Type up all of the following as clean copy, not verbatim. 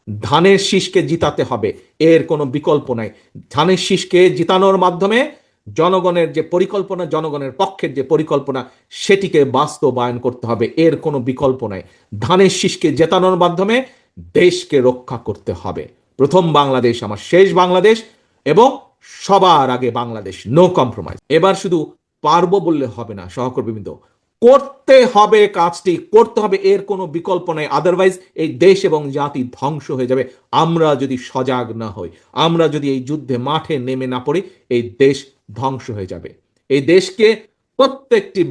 ধানের শীষকে জিতাতে হবে, এর কোনো বিকল্প নাই। ধানের শীষকে জিতানোর মাধ্যমে জনগণের যে পরিকল্পনা, জনগণের পক্ষের যে পরিকল্পনা, সেটিকে বাস্তবায়ন করতে হবে, এর কোনো বিকল্প নাই। ধানের শীষকে জেতানোর মাধ্যমে দেশকে রক্ষা করতে হবে। প্রথম বাংলাদেশ আমার শেষ বাংলাদেশ, এবং সবার আগে বাংলাদেশ, নো কম্প্রোমাইজ। এবার শুধু পারবো বললে হবে না সহকর্মীবৃন্দ, করতে হবে, কাজটি করতে হবে, এর কোনো বিকল্প নেই। আদারওয়াইজ এই দেশ এবং জাতি ধ্বংস হয়ে যাবে। আমরা যদি সজাগ না হই, আমরা যদি এই যুদ্ধে মাঠে নেমে না পড়ি, এই দেশ ধ্বংস হয়ে যাবে। এই দেশকে প্রত্যেকটি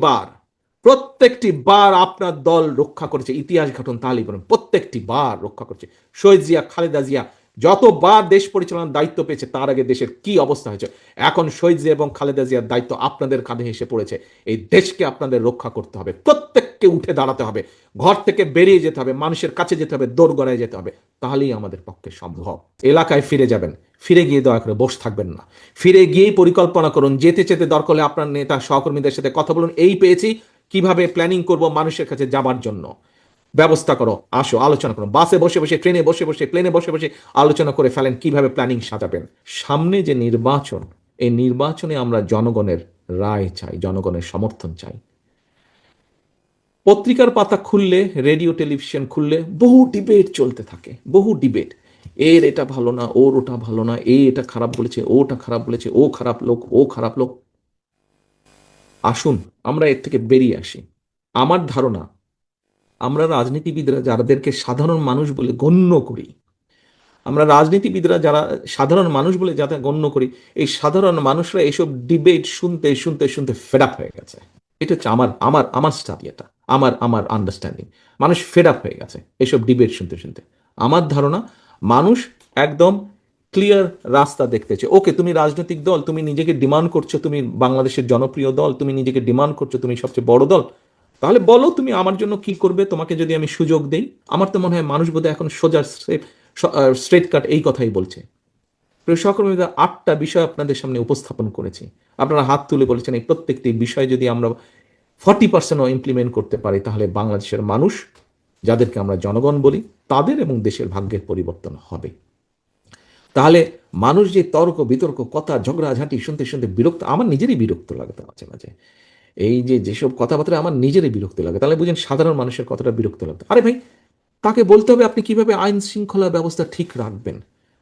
বার আপনার দল রক্ষা করেছে। ইতিহাস ঘটন তাহলেই বলুন, প্রত্যেকটি বার রক্ষা করেছে। শহীদ জিয়া, খালেদা জিয়া যতবার দেশ পরিচালনার দায়িত্ব পেয়েছে, তার আগে দেশের কি অবস্থা হয়েছে। এখন শহীদ জিয়া এবং খালেদা জিয়ার দায়িত্ব আপনাদের কাঁধে এসে পড়েছে। এই দেশকে আপনাদের রক্ষা করতে হবে, প্রত্যেককে উঠে দাঁড়াতে হবে, ঘর থেকে বেরিয়ে যেতে হবে, মানুষের কাছে যেতে হবে, দোরগোড়ায় যেতে হবে, তাহলেই আমাদের পক্ষে সম্ভব। এলাকায় ফিরে যাবেন, ফিরে গিয়ে দয়া করে বসে থাকবেন না, ফিরে গিয়েই পরিকল্পনা করুন। যেতে যেতে দরকার হলে আপনার নেতা সহকর্মীদের সাথে কথা বলুন, এই পেয়েছি, কিভাবে প্ল্যানিং করব মানুষের কাছে যাবার জন্য, ব্যবস্থা করো, আসো আলোচনা করো। বাসে বসে বসে, ট্রেনে বসে বসে, প্লেনে বসে বসে আলোচনা করে ফেলেন কিভাবে প্ল্যানিং সাজাবেন। সামনে যে নির্বাচন, এই নির্বাচনে আমরা জনগণের রায় চাই, জনগণের সমর্থন চাই। পত্রিকার পাতা খুললে, রেডিও টেলিভিশন খুললে বহু ডিবেট চলতে থাকে, বহু ডিবেট। এর এটা ভালো না, ওর ওটা ভালো না, এ এটা খারাপ বলেছে, ওটা খারাপ বলেছে, ও খারাপ লোক, ও খারাপ লোক। আসুন আমরা এর থেকে বেরিয়ে আসি। আমার ধারণা, আমরা রাজনীতিবিদরা যাদেরকে সাধারণ মানুষ বলে গণ্য করি, আমরা রাজনীতিবিদরা যারা সাধারণ মানুষ বলে যাতে গণ্য করি, এই সাধারণ মানুষরা এইসব ডিবেট শুনতে শুনতে শুনতে ফেড আপ হয়ে গেছে। এটা হচ্ছে আমার আমার আমার স্টাডি, এটা আমার আমার আন্ডারস্ট্যান্ডিং। মানুষ ফেড আপ হয়ে গেছে এইসব ডিবেট শুনতে শুনতে। আমার ধারণা, মানুষ একদম ক্লিয়ার রাস্তা দেখতেছে। ওকে, তুমি রাজনৈতিক দল, তুমি নিজেকে ডিমান্ড করছো তুমি বাংলাদেশের জনপ্রিয় দল, তুমি নিজেকে ডিমান্ড করছো তুমি সবচেয়ে বড় দল, তাহলে বলো তুমি আমার জন্য কি করবে, তোমাকে যদি আমি সুযোগ দেই। আমার তো মনে হয় মানুষ বোধহয় এখন সোজা স্ট্রেট কাট এই কথাই বলছে। প্রিয় সহকর্মীরা, 8টা বিষয় আপনাদের সামনে উপস্থাপন করেছি। আপনারা হাত তুলে বলেছেন এই প্রত্যেকটি বিষয় যদি আমরা 40%ও ইমপ্লিমেন্ট করতে পারি, তাহলে বাংলাদেশের মানুষ, যাদেরকে আমরা জনগণ বলি, তাদের এবং দেশের ভাগ্যের পরিবর্তন হবে। তাহলে মানুষ যে তর্ক বিতর্ক, কথা ঝগড়াঝাঁটি শুনতে শুনতে বিরক্ত, আমার নিজেরই বিরক্ত লাগে তো মাঝে মাঝে। এই যে যেসব কথাবার্তা আমার নিজেরই বিরক্ত লাগে, তাহলে বুঝেন সাধারণ মানুষের কতটা বিরক্ত লাগতো। আরে ভাই, তাকে বলতে হবে আপনি কিভাবে আইন শৃঙ্খলা ব্যবস্থা ঠিক রাখবেন।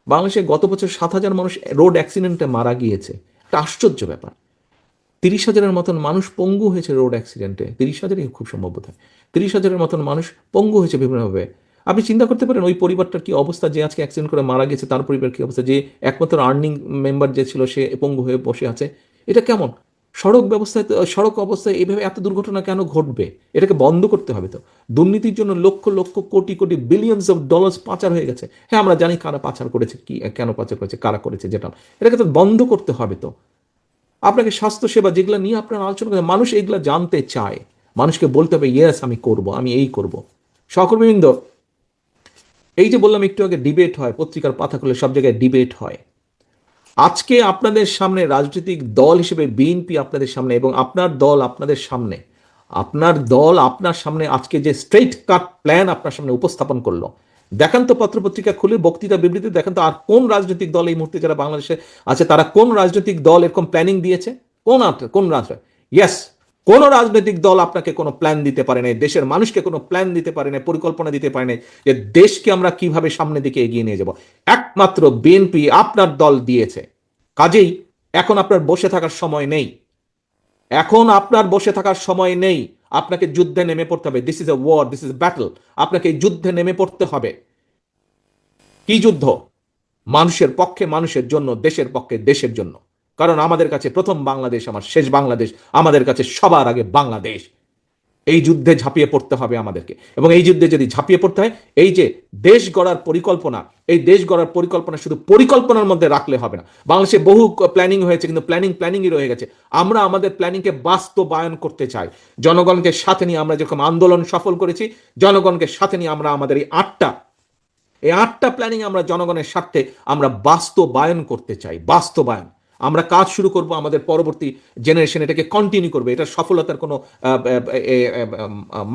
বাংলাদেশে গত বছর 7,000 মানুষ রোড অ্যাক্সিডেন্টে মারা গিয়েছে, একটা আশ্চর্য ব্যাপার। 30,000-এর মতন মানুষ পঙ্গু হয়েছে রোড অ্যাক্সিডেন্টে, 30,000-ই খুব সম্ভব বোধ হয়। 30,000-এর মতন মানুষ পঙ্গু হয়েছে বিভিন্নভাবে। আপনি চিন্তা করতে পারেন ওই পরিবারটার কি অবস্থা, যে আজকে অ্যাক্সিডেন্ট করে মারা গেছে তার পরিবার কি অবস্থা, যে একমাত্র আর্নিং মেম্বার যে ছিল সে পঙ্গু হয়ে বসে আছে। এটা কেমন সড়ক ব্যবস্থায়, সড়ক অবস্থায় এইভাবে এত দুর্ঘটনা কেন ঘটবে? এটাকে বন্ধ করতে হবে। তো দুর্নীতির জন্য lakh lakh crore crore billions of dollars পাচার হয়ে গেছে। হ্যাঁ, আমরা জানি কারা পাচার করেছে, কি কেন পাচার করেছে, কারা করেছে, যেটা এটাকে তো বন্ধ করতে হবে। তো আপনাকে স্বাস্থ্যসেবা যেগুলো নিয়ে আপনারা আলোচনা করেন, মানুষ এইগুলো জানতে চায়। মানুষকে বলতে হবে ইয়েস আমি করব, আমি এই করব। সহকর্মীবৃন্দ, এই যে বললাম একটু আগে ডিবেট হয়, পত্রিকার পাতা খুলে সব জায়গায় ডিবেট হয়। আজকে আপনাদের সামনে রাজনৈতিক দল হিসেবে বিএনপি আপনাদের সামনে, এবং আপনার দল আপনাদের সামনে, আপনার দল আপনার সামনে আজকে যে স্ট্রেইট কাট প্ল্যান আপনার সামনে উপস্থাপন করলো, দেখেন তো পত্রপত্রিকা খুলে, বক্তৃতা বিবৃতি দেখেন তো, আর কোন রাজনৈতিক দল এই মুহূর্তে যারা বাংলাদেশে আছে, তারা কোন রাজনৈতিক দল এরকম প্ল্যানিং দিয়েছে? কোন রাজনৈতিক, ইয়েস, কোন রাজনৈতিক দল আপনাকে কোনো প্ল্যান দিতে পারে নাই, দেশের মানুষকে কোনো প্ল্যান দিতে পারে নাই, পরিকল্পনা দিতে পারে নাই যে দেশকে আমরা কিভাবে সামনের দিকে এগিয়ে নিয়ে যাব। একমাত্র বিএনপি আপনার দল দিয়েছে। কাজেই এখন আপনার বসে থাকার সময় নেই, এখন আপনার বসে থাকার সময় নেই। আপনাকে যুদ্ধে নেমে পড়তে হবে। This is a war, this is battle. আপনাকে এই যুদ্ধে নেমে পড়তে হবে। কি যুদ্ধ? মানুষের পক্ষে, মানুষের জন্য, দেশের পক্ষে, দেশের জন্য। কারণ আমাদের কাছে প্রথম বাংলাদেশ আমার শেষ বাংলাদেশ, আমাদের কাছে সবার আগে বাংলাদেশ। এই যুদ্ধে ঝাঁপিয়ে পড়তে হবে আমাদেরকে, এবং এই যুদ্ধে যদি ঝাঁপিয়ে পড়তে হয়, এই যে দেশ গড়ার পরিকল্পনা, এই দেশ গড়ার পরিকল্পনা শুধু পরিকল্পনার মধ্যে রাখলে হবে না। বাংলাদেশে বহু প্ল্যানিং হয়েছে, কিন্তু প্ল্যানিংই রয়ে গেছে। আমরা আমাদের প্ল্যানিংকে বাস্তবায়ন করতে চাই। জনগণকে সাথে নিয়ে আমরা যেরকম আন্দোলন সফল করেছি, জনগণকে সাথে নিয়ে আমরা আমাদের এই আটটা প্ল্যানিং আমরা জনগণের স্বার্থে আমরা বাস্তবায়ন করতে চাই। বাস্তবায়ন, আমরা কাজ শুরু করব, আমাদের পরবর্তী জেনারেশন এটাকে কন্টিনিউ করবে। এটা সফলতার কোনো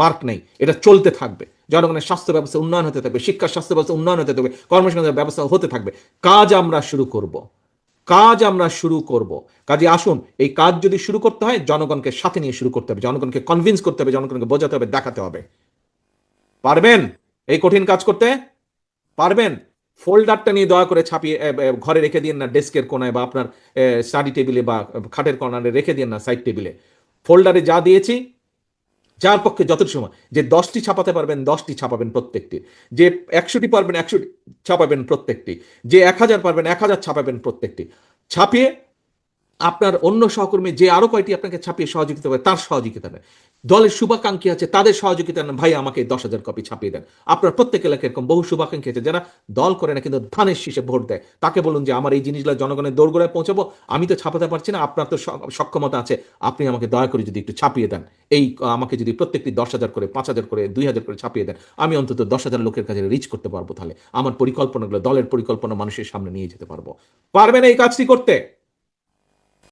মার্ক নেই, এটা চলতে থাকবে। জনগণের স্বাস্থ্য ব্যবস্থা উন্নয়ন হতে থাকবে, শিক্ষা স্বাস্থ্য ব্যবস্থা উন্নয়ন হতে থাকবে, কর্মসংস্থানের ব্যবস্থা হতে থাকবে। কাজ আমরা শুরু করব, কাজ আমরা শুরু করব। কাজে আসুন, এই কাজ যদি শুরু করতে হয় জনগণকে সাথে নিয়ে শুরু করতে হবে, জনগণকে কনভিন্স করতে হবে, জনগণকে বোঝাতে হবে, দেখাতে হবে। পারবেন এই কঠিন কাজ করতে? পারবেন? ফোল্ডারটা নিয়ে দয়া করে ছাপিয়ে ঘরে রেখে দিন না, ডেস্কের কোনায় বা আপনার স্টাডি টেবিলে বা খাটের কর্নারে রেখে দিন না, সাইড টেবিলে। ফোল্ডারে যা দিয়েছি, যার পক্ষে যতটি সময়, যে 10টি ছাপাতে পারবেন 10টি ছাপাবেন প্রত্যেকটি, যে 100টি পারবেন 100টি ছাপাবেন প্রত্যেকটি, যে 1000 পারবেন 1000 ছাপাবেন প্রত্যেকটি। ছাপিয়ে আপনার অন্য সহকর্মী যে আরো কয়টি আপনাকে ছাপিয়ে সহযোগিতা করে তার সহযোগিতা নেন, দলের শুভাকাঙ্ক্ষী আছে তাদের সহযোগিতা নেন, ভাই আমাকে 10,000 কপি ছাপিয়ে দেন। আপনার প্রত্যেক এলাকায় এরকম বহু শুভাকাঙ্ক্ষী আছে যারা দল করে না কিন্তু ধানের শীষে ভোট দেয়, তাকে বলুন যে আমার এই জিনিসগুলো জনগণের দোরগোড়ায় পৌঁছাবো, আমি তো ছাপাতে পারছি না, আপনার তো সক্ষমতা আছে, আপনি আমাকে দয়া করে যদি একটু ছাপিয়ে দেন, এই আমাকে যদি প্রত্যেকটি 10,000 করে 5,000 করে 2,000 করে ছাপিয়ে দেন, আমি অন্তত 10,000 লোকের কাছে রিচ করতে পারবো, তাহলে আমার পরিকল্পনাগুলো, দলের পরিকল্পনা মানুষের সামনে নিয়ে যেতে পারবো। পারবেন এই কাজটি করতে?